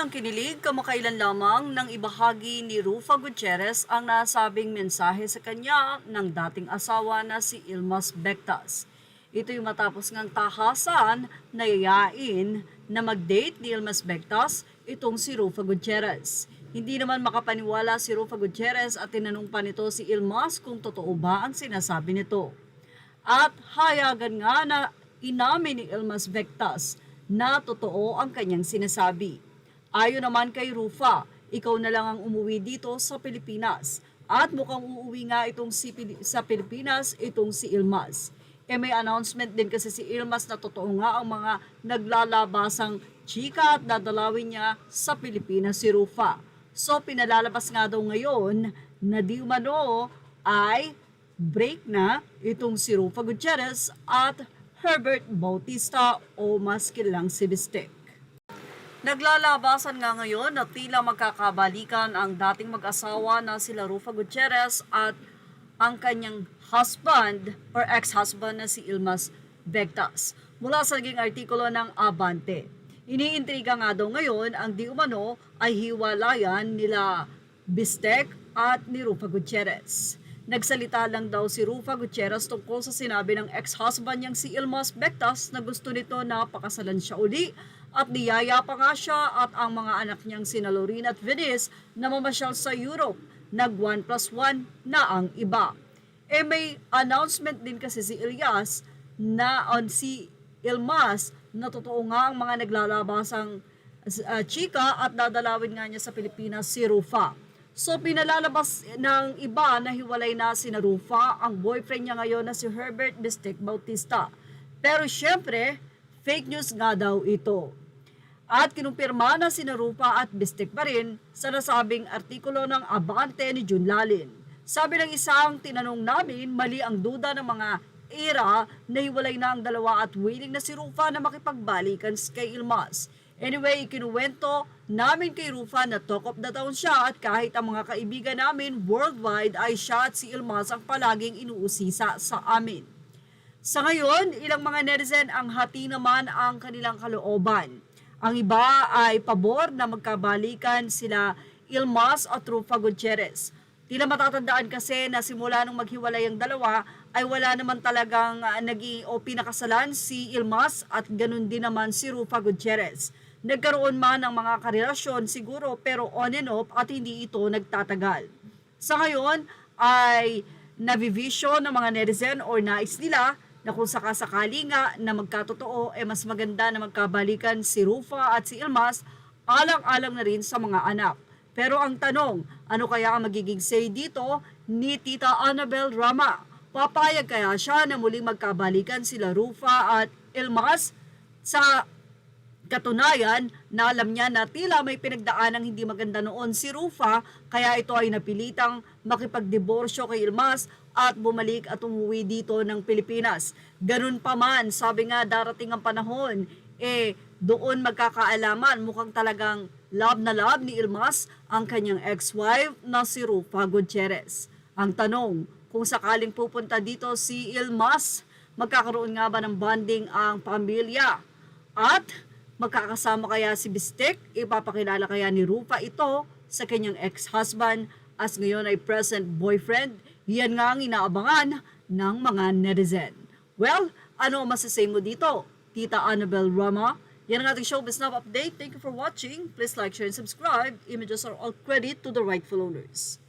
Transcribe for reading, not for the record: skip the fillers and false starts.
ng kinilig kamakailan lamang nang ibahagi ni Rufa Gutierrez ang nasabing mensahe sa kanya ng dating asawa na si Ilmas Bectas. Ito'y matapos ngang tahasan na yayain na mag-date ni Ilmas Bectas itong si Rufa Gutierrez. Hindi naman makapaniwala si Rufa Gutierrez at tinanong pa nito si Ilmas kung totoo ba ang sinasabi nito. At hayagan nga na inamin ni Ilmas Bectas na totoo ang kanyang sinasabi. Ayon naman kay Rufa, ikaw na lang ang umuwi dito sa Pilipinas. At mukhang uuwi nga sa Pilipinas itong si Ilmas. May announcement din kasi si Ilmas na totoo nga ang mga naglalabasang chika at dadalawin niya sa Pilipinas si Rufa. So pinalalabas nga daw ngayon na di umano ay break na itong si Rufa Gutierrez at Herbert Bautista o mas kilalang si Bistek. Naglalabasan nga ngayon na tila magkakabalikan ang dating mag-asawa na sila Rufa Gutierrez at ang kanyang husband or ex-husband na si Ilmas Bectas. Mula sa naging artikulo ng Abante. Iniintriga nga daw ngayon ang di umano ay hiwalayan nila Bistek at ni Rufa Gutierrez. Nagsalita lang daw si Rufa Gutierrez tungkol sa sinabi ng ex-husband niyang si Ilmas Bectas na gusto nito na pakasalan siya uli at niyaya pa nga siya at ang mga anak niyang sina Lorena at Venice na mamasyal sa Europe. Nag 1+1 na ang iba. May announcement din kasi si Elias na si Ilmas na totoo nga ang mga naglalabasang chika at dadalawin nga niya sa Pilipinas si Rufa. So pinalalabas ng iba na hiwalay na si Rufa, ang boyfriend niya ngayon na si Herbert Bistek Bautista. Pero syempre, fake news nga daw ito. At kinumpirma na si Rufa at Bistek pa rin sa nasabing artikulo ng Abante ni June Lalin. Sabi ng isang tinanong namin, mali ang duda ng mga era na hiwalay na ang dalawa at willing na si Rufa na makipagbalikan kay Ilmas. Anyway, ikinuwento namin kay Rufa na talk of the town siya at kahit ang mga kaibigan namin worldwide ay siya at si Ilmas ang palaging inuusisa sa amin. Sa ngayon, ilang mga netizen ang hati naman ang kanilang kalooban. Ang iba ay pabor na magkabalikan sila Ilmas at Rufa Gutierrez. Tila matatandaan kasi na simula nung maghiwalay ang dalawa ay wala naman talagang pinakasalan si Ilmas at ganun din naman si Rufa Gutierrez. Nagkaroon man ng mga karelasyon siguro pero on and off at hindi ito nagtatagal. Sa ngayon ay nabivision ng mga netizen or nais nila na kung sakasakali nga na magkatotoo mas maganda na magkabalikan si Rufa at si Ilmas alang-alang na rin sa mga anak. Pero ang tanong, ano kaya ang magiging say dito ni Tita Annabel Rama? Papayag kaya siya na muling magkabalikan sila Rufa at Ilmas? Sa katunayan, na alam niya na tila may pinagdaanang hindi maganda noon si Rufa, kaya ito ay napilitang makipagdiborsyo kay Ilmas at bumalik at umuwi dito ng Pilipinas. Ganun pa man, sabi nga darating ang panahon, doon magkakaalaman, mukhang talagang love na love ni Ilmas ang kanyang ex-wife na si Rufa Gutierrez. Ang tanong, kung sakaling pupunta dito si Ilmas, magkakaroon nga ba ng bonding ang pamilya? At magkakasama kaya si Bistek? Ipapakilala kaya ni Rufa ito sa kanyang ex-husband as ngayon ay present boyfriend? Yan nga ang inaabangan ng mga netizen. Well, ano masasay mo dito? Tita Annabel Rama? Yan ang ating showbiz now update. Thank you for watching. Please like, share, and subscribe. Images are all credit to the rightful owners.